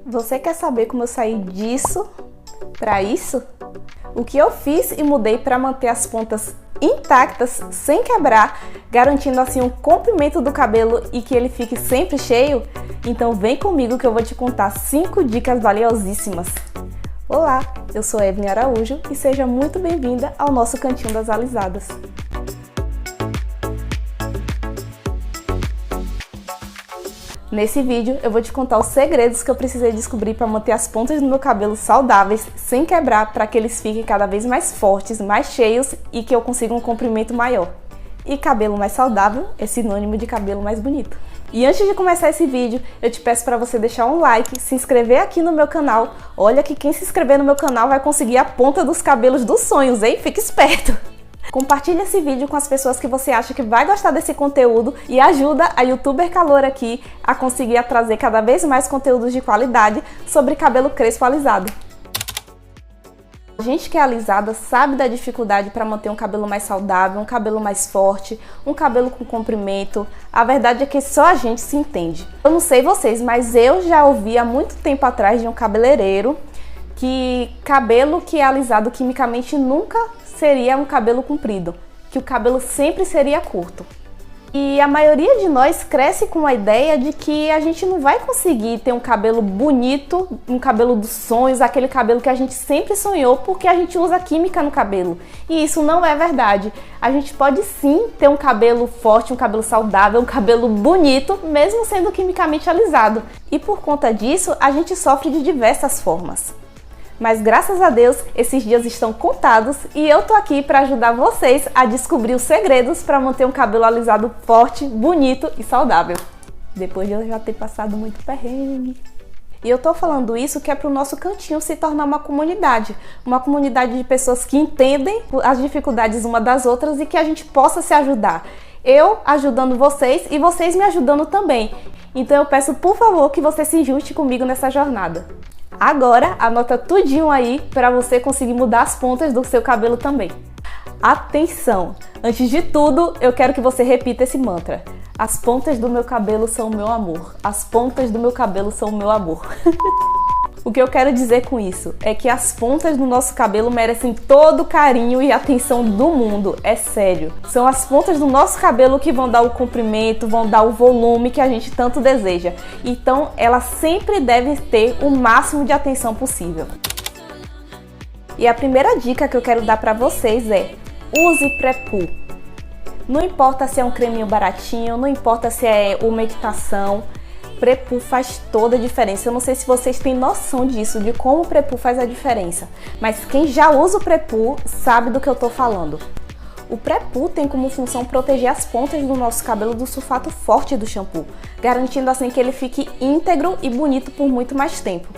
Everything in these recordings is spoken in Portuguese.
Você quer saber como eu saí disso para isso? O que eu fiz e mudei para manter as pontas intactas, sem quebrar, garantindo assim o comprimento do cabelo e que ele fique sempre cheio? Então vem comigo que eu vou te contar 5 dicas valiosíssimas. Olá, eu sou Evelyn Araújo e seja muito bem-vinda ao nosso Cantinho das Alisadas. Nesse vídeo eu vou te contar os segredos que eu precisei descobrir para manter as pontas do meu cabelo saudáveis, sem quebrar, para que eles fiquem cada vez mais fortes, mais cheios e que eu consiga um comprimento maior. E cabelo mais saudável é sinônimo de cabelo mais bonito. E antes de começar esse vídeo, eu te peço para você deixar um like, se inscrever aqui no meu canal. Olha que quem se inscrever no meu canal vai conseguir a ponta dos cabelos dos sonhos, hein? Fique esperto! Compartilhe esse vídeo com as pessoas que você acha que vai gostar desse conteúdo e ajuda a youtuber Calor aqui a conseguir trazer cada vez mais conteúdos de qualidade sobre cabelo crespo alisado. A gente que é alisada sabe da dificuldade para manter um cabelo mais saudável, um cabelo mais forte, um cabelo com comprimento. A verdade é que só a gente se entende. Eu não sei vocês, mas eu já ouvi há muito tempo atrás de um cabeleireiro que cabelo que é alisado quimicamente nunca seria um cabelo comprido, que o cabelo sempre seria curto. E a maioria de nós cresce com a ideia de que a gente não vai conseguir ter um cabelo bonito, um cabelo dos sonhos, aquele cabelo que a gente sempre sonhou, porque a gente usa química no cabelo. E isso não é verdade. A gente pode sim ter um cabelo forte, um cabelo saudável, um cabelo bonito, mesmo sendo quimicamente alisado. E por conta disso, a gente sofre de diversas formas. Mas graças a Deus, esses dias estão contados e eu tô aqui para ajudar vocês a descobrir os segredos para manter um cabelo alisado forte, bonito e saudável. Depois de eu já ter passado muito perrengue. E eu tô falando isso que é para o nosso cantinho se tornar uma comunidade de pessoas que entendem as dificuldades uma das outras e que a gente possa se ajudar. Eu ajudando vocês e vocês me ajudando também. Então eu peço por favor que você se junte comigo nessa jornada. Agora, anota tudinho aí para você conseguir mudar as pontas do seu cabelo também. Atenção! Antes de tudo, eu quero que você repita esse mantra. As pontas do meu cabelo são o meu amor. As pontas do meu cabelo são o meu amor. O que eu quero dizer com isso é que as pontas do nosso cabelo merecem todo o carinho e atenção do mundo, é sério. São as pontas do nosso cabelo que vão dar o comprimento, vão dar o volume que a gente tanto deseja. Então, elas sempre devem ter o máximo de atenção possível. E a primeira dica que eu quero dar para vocês é: use pré-poo. Não importa se é um creminho baratinho, não importa se é umectação, pré-poo faz toda a diferença. Eu não sei se vocês têm noção disso, de como o pré-poo faz a diferença, mas quem já usa o pré-poo sabe do que eu tô falando. O pré-poo tem como função proteger as pontas do nosso cabelo do sulfato forte do shampoo, garantindo assim que ele fique íntegro e bonito por muito mais tempo.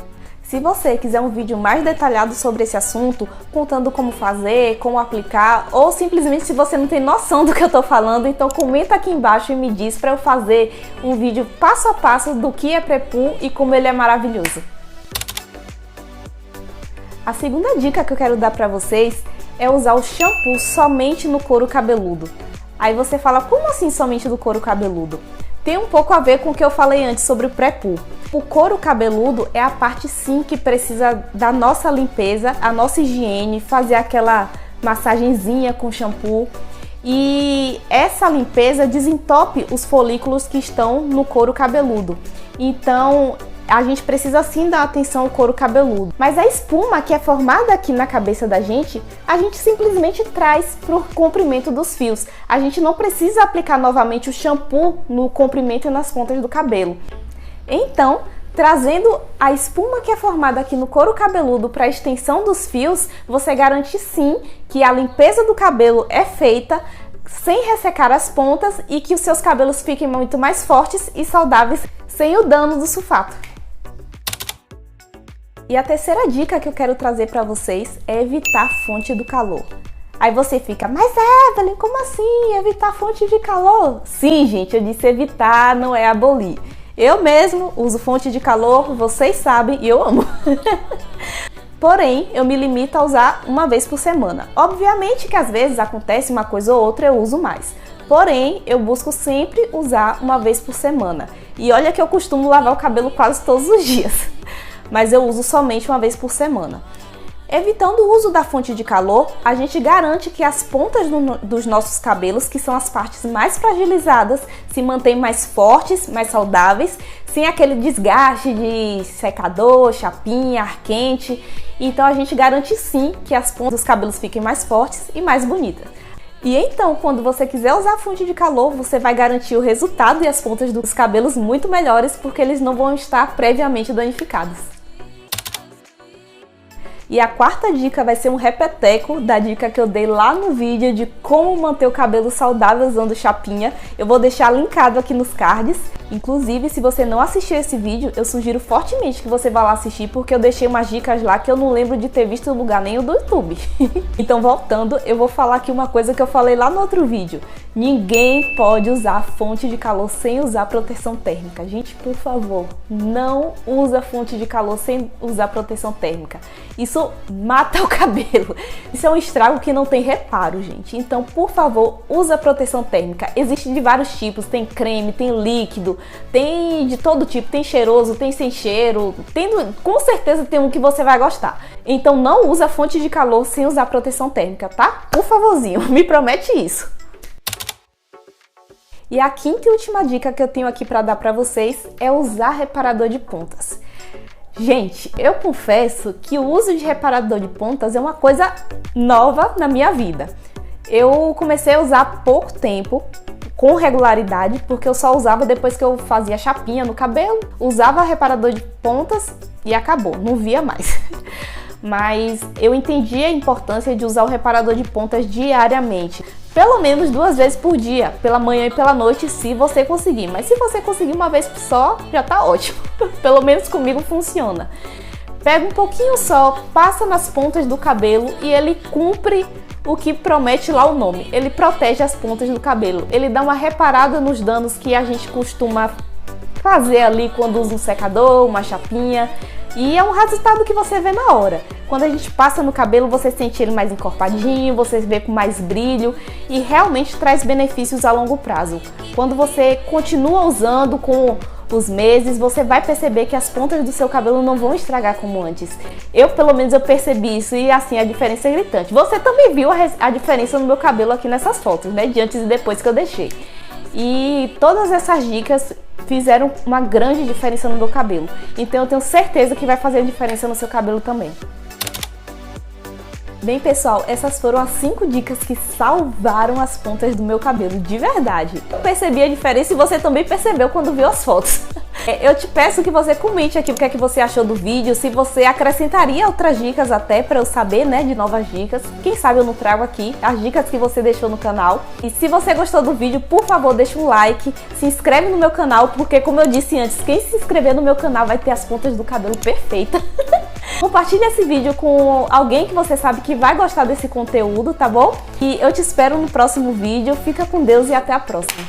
Se você quiser um vídeo mais detalhado sobre esse assunto, contando como fazer, como aplicar, ou simplesmente se você não tem noção do que eu tô falando, então comenta aqui embaixo e me diz para eu fazer um vídeo passo a passo do que é pré-poo e como ele é maravilhoso. A segunda dica que eu quero dar para vocês é usar o shampoo somente no couro cabeludo. Aí você fala, como assim somente do couro cabeludo? Tem um pouco a ver com o que eu falei antes sobre o pré-poo. O couro cabeludo é a parte sim que precisa da nossa limpeza, a nossa higiene, fazer aquela massagenzinha com shampoo. E essa limpeza desentope os folículos que estão no couro cabeludo. Então, a gente precisa sim dar atenção ao couro cabeludo. Mas a espuma que é formada aqui na cabeça da gente, a gente simplesmente traz para o comprimento dos fios. A gente não precisa aplicar novamente o shampoo no comprimento e nas pontas do cabelo. Então, trazendo a espuma que é formada aqui no couro cabeludo para a extensão dos fios, você garante sim que a limpeza do cabelo é feita sem ressecar as pontas e que os seus cabelos fiquem muito mais fortes e saudáveis sem o dano do sulfato. E a terceira dica que eu quero trazer para vocês é evitar a fonte do calor. Aí você fica, mas Evelyn, como assim? Evitar fonte de calor? Sim, gente, eu disse evitar, não é abolir. Eu mesmo uso fonte de calor, vocês sabem, e eu amo. Porém, eu me limito a usar uma vez por semana. Obviamente que às vezes acontece uma coisa ou outra, eu uso mais. Porém, eu busco sempre usar uma vez por semana. E olha que eu costumo lavar o cabelo quase todos os dias. mas eu uso somente uma vez por semana. Evitando o uso da fonte de calor, a gente garante que as pontas dos nossos cabelos, que são as partes mais fragilizadas, se mantêm mais fortes, mais saudáveis, sem aquele desgaste de secador, chapinha, ar quente. Então a gente garante sim que as pontas dos cabelos fiquem mais fortes e mais bonitas. E então, quando você quiser usar a fonte de calor, você vai garantir o resultado e as pontas dos cabelos muito melhores, porque eles não vão estar previamente danificados. E a quarta dica vai ser um repeteco da dica que eu dei lá no vídeo de como manter o cabelo saudável usando chapinha. Eu vou deixar linkado aqui nos cards. Inclusive, se você não assistiu esse vídeo, eu sugiro fortemente que você vá lá assistir, porque eu deixei umas dicas lá que eu não lembro de ter visto em lugar nenhum do YouTube. Então, voltando, eu vou falar aqui uma coisa que eu falei lá no outro vídeo. Ninguém pode usar fonte de calor sem usar proteção térmica. Gente, por favor, não usa fonte de calor sem usar proteção térmica. Isso mata o cabelo. Isso é um estrago que não tem reparo, gente. Então, por favor, usa proteção térmica. Existe de vários tipos. Tem creme, tem líquido, tem de todo tipo. Tem cheiroso, tem sem cheiro. Com certeza tem um que você vai gostar. Então, não usa fonte de calor sem usar proteção térmica, tá? Por favorzinho, me promete isso. E a quinta e última dica que eu tenho aqui para dar para vocês é usar reparador de pontas. Gente, eu confesso que o uso de reparador de pontas é uma coisa nova na minha vida. Eu comecei a usar há pouco tempo, com regularidade, porque eu só usava depois que eu fazia chapinha no cabelo, usava reparador de pontas e acabou, não via mais. Mas eu entendi a importância de usar o reparador de pontas diariamente. Pelo menos 2 vezes por dia, pela manhã e pela noite, se você conseguir. Mas se você conseguir uma vez só, já tá ótimo. Pelo menos comigo funciona. Pega um pouquinho só, passa nas pontas do cabelo e ele cumpre o que promete lá o nome. Ele protege as pontas do cabelo. Ele dá uma reparada nos danos que a gente costuma fazer ali quando usa um secador, uma chapinha. E é um resultado que você vê na hora. Quando a gente passa no cabelo, você sente ele mais encorpadinho, você vê com mais brilho e realmente traz benefícios a longo prazo. Quando você continua usando com os meses, você vai perceber que as pontas do seu cabelo não vão estragar como antes. Pelo menos, eu percebi isso e assim a diferença é gritante. Você também viu a diferença no meu cabelo aqui nessas fotos, né? De antes e depois que eu deixei. E todas essas dicas fizeram uma grande diferença no meu cabelo. Então eu tenho certeza que vai fazer diferença no seu cabelo também. Bem, pessoal, essas foram as 5 dicas que salvaram as pontas do meu cabelo, de verdade. Eu percebi a diferença e você também percebeu quando viu as fotos. Eu te peço que você comente aqui o que é que você achou do vídeo, se você acrescentaria outras dicas até para eu saber, né, de novas dicas. Quem sabe eu não trago aqui as dicas que você deixou no canal. E se você gostou do vídeo, por favor, deixa um like, se inscreve no meu canal, porque como eu disse antes, quem se inscrever no meu canal vai ter as pontas do cabelo perfeitas. Compartilhe esse vídeo com alguém que você sabe que vai gostar desse conteúdo, tá bom? E eu te espero no próximo vídeo. Fica com Deus e até a próxima.